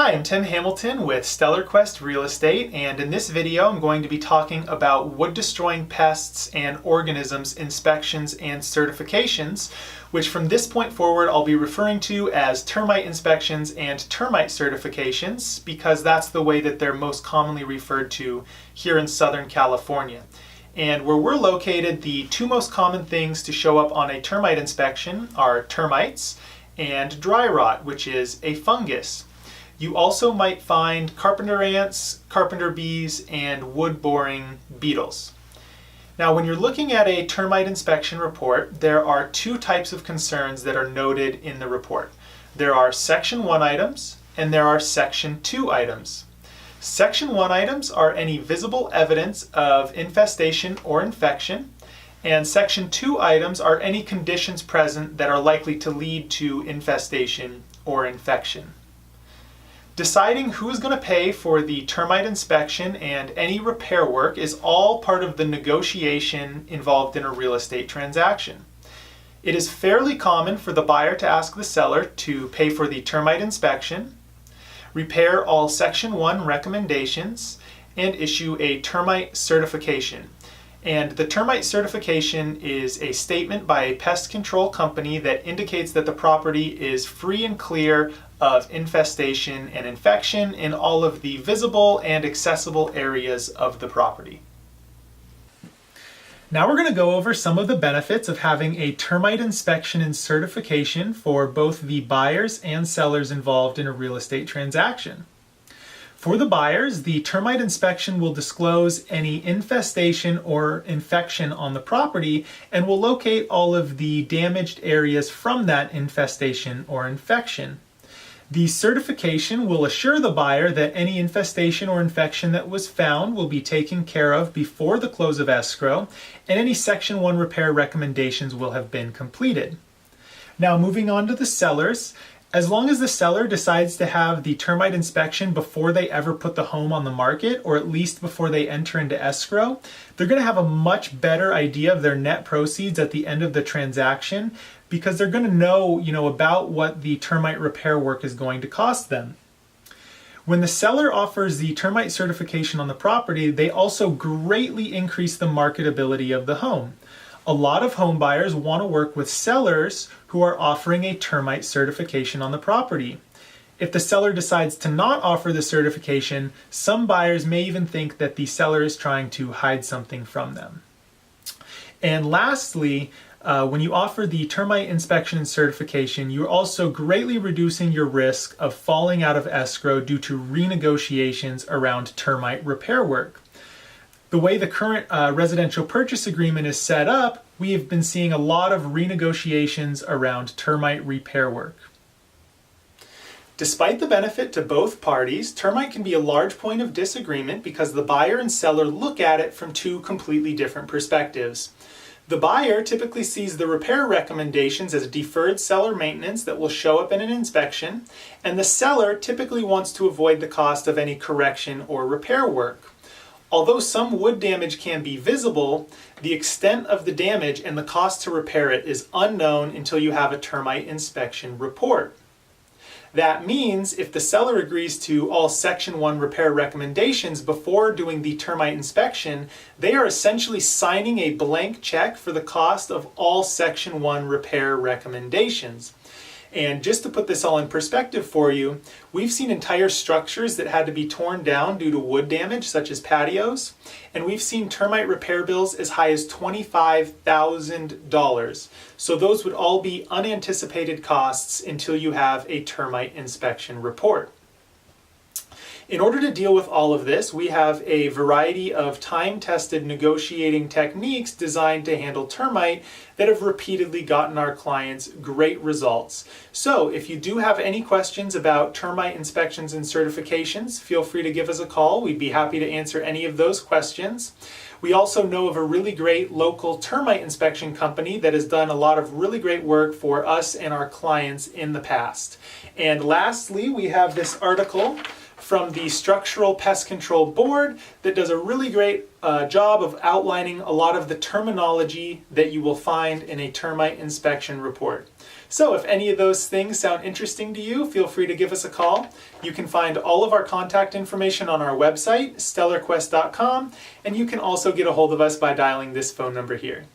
Hi, I'm Tim Hamilton with StellarQuest Real Estate, and in this video I'm going to be talking about wood-destroying pests and organisms inspections and certifications, which from this point forward I'll be referring to as termite inspections and termite certifications because that's the way that they're most commonly referred to here in Southern California. And where we're located, the two most common things to show up on a termite inspection are termites and dry rot, which is a fungus. You also might find carpenter ants, carpenter bees, and wood-boring beetles. Now, when you're looking at a termite inspection report, there are two types of concerns that are noted in the report. There are Section 1 items and there are Section 2 items. Section 1 items are any visible evidence of infestation or infection, and Section 2 items are any conditions present that are likely to lead to infestation or infection. Deciding who's going to pay for the termite inspection and any repair work is all part of the negotiation involved in a real estate transaction. It is fairly common for the buyer to ask the seller to pay for the termite inspection, repair all Section 1 recommendations, and issue a termite certification. And the termite certification is a statement by a pest control company that indicates that the property is free and clear of infestation and infection in all of the visible and accessible areas of the property. Now we're going to go over some of the benefits of having a termite inspection and certification for both the buyers and sellers involved in a real estate transaction. For the buyers, the termite inspection will disclose any infestation or infection on the property and will locate all of the damaged areas from that infestation or infection. The certification will assure the buyer that any infestation or infection that was found will be taken care of before the close of escrow, and any Section 1 repair recommendations will have been completed. Now, moving on to the sellers. As long as the seller decides to have the termite inspection before they ever put the home on the market, or at least before they enter into escrow, they're going to have a much better idea of their net proceeds at the end of the transaction because they're going to know, about what the termite repair work is going to cost them. When the seller offers the termite certification on the property, they also greatly increase the marketability of the home. A lot of home buyers want to work with sellers who are offering a termite certification on the property. If the seller decides to not offer the certification, some buyers may even think that the seller is trying to hide something from them. And lastly, when you offer the termite inspection and certification, you're also greatly reducing your risk of falling out of escrow due to renegotiations around termite repair work. The way the current residential purchase agreement is set up, we have been seeing a lot of renegotiations around termite repair work. Despite the benefit to both parties, termite can be a large point of disagreement because the buyer and seller look at it from two completely different perspectives. The buyer typically sees the repair recommendations as deferred seller maintenance that will show up in an inspection, and the seller typically wants to avoid the cost of any correction or repair work. Although some wood damage can be visible, the extent of the damage and the cost to repair it is unknown until you have a termite inspection report. That means if the seller agrees to all Section 1 repair recommendations before doing the termite inspection, they are essentially signing a blank check for the cost of all Section 1 repair recommendations. And just to put this all in perspective for you, we've seen entire structures that had to be torn down due to wood damage, such as patios, and we've seen termite repair bills as high as $25,000. So those would all be unanticipated costs until you have a termite inspection report. In order to deal with all of this, we have a variety of time-tested negotiating techniques designed to handle termite that have repeatedly gotten our clients great results. So if you do have any questions about termite inspections and certifications, feel free to give us a call. We'd be happy to answer any of those questions. We also know of a really great local termite inspection company that has done a lot of really great work for us and our clients in the past. And lastly, we have this article from the Structural Pest Control Board that does a really great job of outlining a lot of the terminology that you will find in a termite inspection report. So if any of those things sound interesting to you, feel free to give us a call. You can find all of our contact information on our website, StellarQuest.com, and you can also get a hold of us by dialing this phone number here.